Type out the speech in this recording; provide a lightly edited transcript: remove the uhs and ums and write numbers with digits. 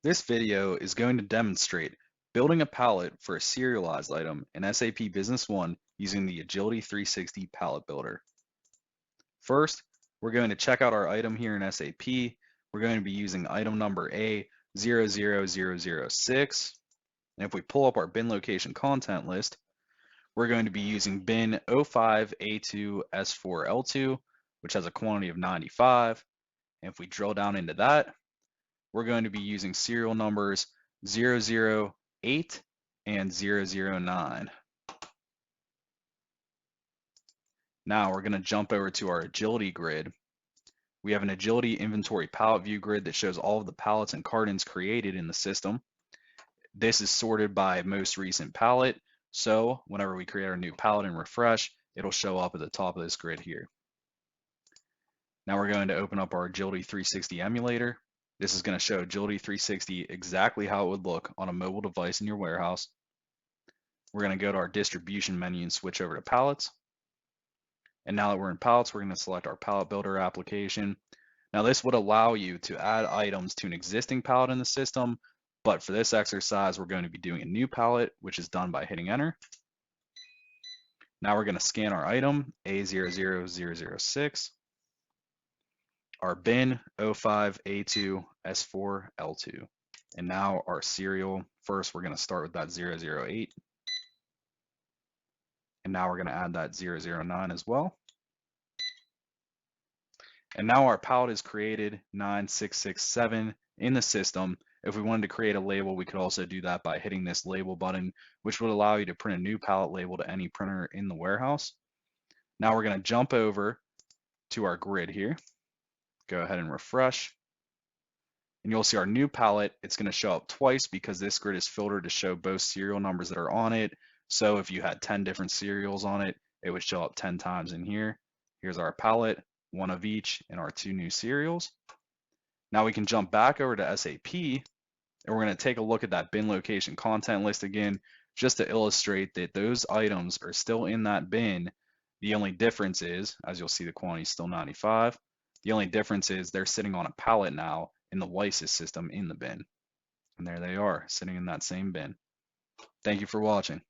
This video is going to demonstrate building a pallet for a serialized item in SAP Business One using the Agility 360 Pallet Builder. First, we're going to check out our item here in SAP. We're going to be using item number A00006. And if we pull up our bin location content list, we're going to be using bin 05A2S4L2, which has a quantity of 95. And if we drill down into that, we're going to be using serial numbers 008 and 009. Now we're going to jump over to our agility grid. We have an agility inventory pallet view grid that shows all of the pallets and cartons created in the system. This is sorted by most recent pallet, so whenever we create our new pallet and refresh, it'll show up at the top of this grid here. Now we're going to open up our Agility 360 emulator. This is going to show Agility 360 exactly how it would look on a mobile device in your warehouse. We're going to go to our distribution menu and switch over to pallets. And now that we're in pallets, we're going to select our Pallet Builder application. Now this would allow you to add items to an existing pallet in the system, but for this exercise, we're going to be doing a new pallet, which is done by hitting enter. Now we're going to scan our item, A00006, our bin 05A2S4L2. And now our serial, first we're going to start with that 008. And now we're going to add that 009 as well. And now our pallet is created 9667 in the system. If we wanted to create a label, we could also do that by hitting this label button, which would allow you to print a new pallet label to any printer in the warehouse. Now we're going to jump over to our grid here. Go ahead and refresh. And you'll see our new pallet. It's going to show up twice because this grid is filtered to show both serial numbers that are on it. So if you had 10 different serials on it, it would show up 10 times in here. Here's our pallet, one of each, and our two new serials. Now we can jump back over to SAP, and we're going to take a look at that bin location content list again, just to illustrate that those items are still in that bin. The only difference is, as you'll see, the quantity is still 95. The only difference is they're sitting on a pallet now in the WiSys system in the bin. And there they are, sitting in that same bin. Thank you for watching.